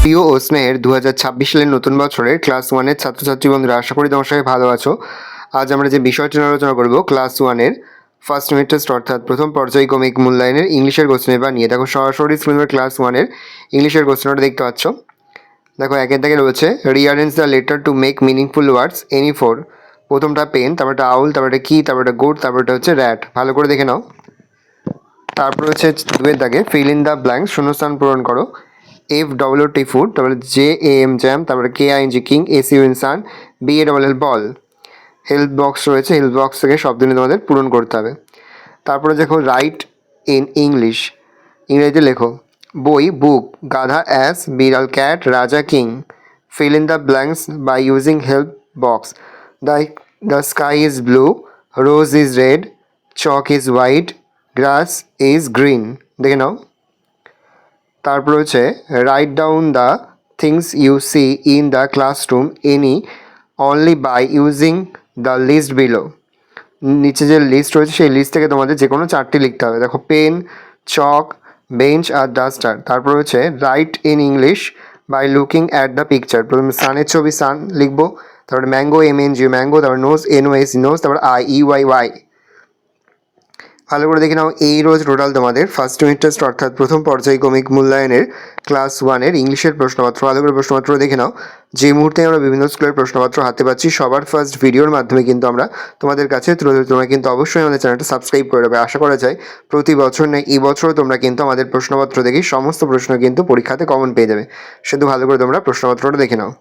প্রিয় ও স্নেহের 2026 সালের নতুন বছরের ক্লাস ওয়ানের ছাত্রছাত্রী বন্ধুরা, আশা করি তোমার সবাই ভালো আছো। আজ আমরা যে বিষয়টি নিয়ে আলোচনা করব ক্লাস ওয়ানের ফার্স্ট ইউনিট টেস্ট অর্থাৎ প্রথম পর্যায়ক্রমিক মূল্যায়নের ইংলিশের কোশ্চেন পেপার নিয়ে। দেখো সরাসরি স্ক্রিনে ক্লাস ওয়ানের ইংলিশের কোশ্চেনটা দেখতে পাচ্ছ। দেখো একের দাগে রয়েছে rearrange the letter to make meaningful words any four. প্রথমটা পেন, তারপরটা আউল, তারপরটা কি, তারপরটা গুড, তারপরটা হচ্ছে র্যাট। ভালো করে দেখে নাও। তারপর হচ্ছে দুয়ের দাগে ফিল ইন দ্য ব্ল্যাঙ্ক, শূন্যস্থান পূরণ করো। FWT ফুড, তারপরে JAM জ্যাম, তারপরে KING কিং, SU ইনসান, BALL বল। হেল্প বক্স রয়েছে, হেল্প বক্স থেকে শব্দ নিয়ে তোমাদের পূরণ করতে হবে। তারপরে দেখো রাইট ইন ইংলিশ, ইংরেজিতে লেখো। বই বুক, গাধা অ্যাস, বিড়াল ক্যাট, রাজা king. Fill in the blanks by using help box. The sky is blue, rose is red, chalk is white, grass is green. দেখে নাও। তারপর হচ্ছে write down the things you see in the classroom any only by using the list below. নিচে যে list রয়েছে সেই list থেকে তোমাদের যে কোনো চারটি লিখতে হবে। দেখো পেন, চক, বেঞ্চ আর ডাস্টার। তারপর হচ্ছে write in English by looking at the picture. প্রথমে সানের ছবি সান লিখবো, তারপরে ম্যাঙ্গো MNG ম্যাঙ্গো, তারপর নোজ NOS নোজ, তারপর IEYY। ভালো করে দেখে নাও। এই রোজ টোটাল তোমাদের ফার্স্ট ইউনিট টেস্ট অর্থাৎ প্রথম পর্যায়ক্রমিক মূল্যায়নের ক্লাস ওয়ানের ইংলিশের প্রশ্নপত্র। ভালো করে প্রশ্নপত্র দেখে নাও। যে মুহূর্তে আমরা বিভিন্ন স্কুলের প্রশ্নপত্র হাতে পাচ্ছি, সবার ফার্স্ট ভিডিওর মাধ্যমে কিন্তু আমরা তোমাদের কাছে তুলে ধরি। তোমরা কিন্তু অবশ্যই আমাদের চ্যানেলটা সাবস্ক্রাইব করে দেবে। আশা করা যায় প্রতি বছর নেই এই বছরও তোমরা কিন্তু আমাদের প্রশ্নপত্র দেখেই সমস্ত প্রশ্ন কিন্তু পরীক্ষাতে কমন পেয়ে যাবে। শুধু ভালো করে তোমরা প্রশ্নপত্রটা দেখে নাও।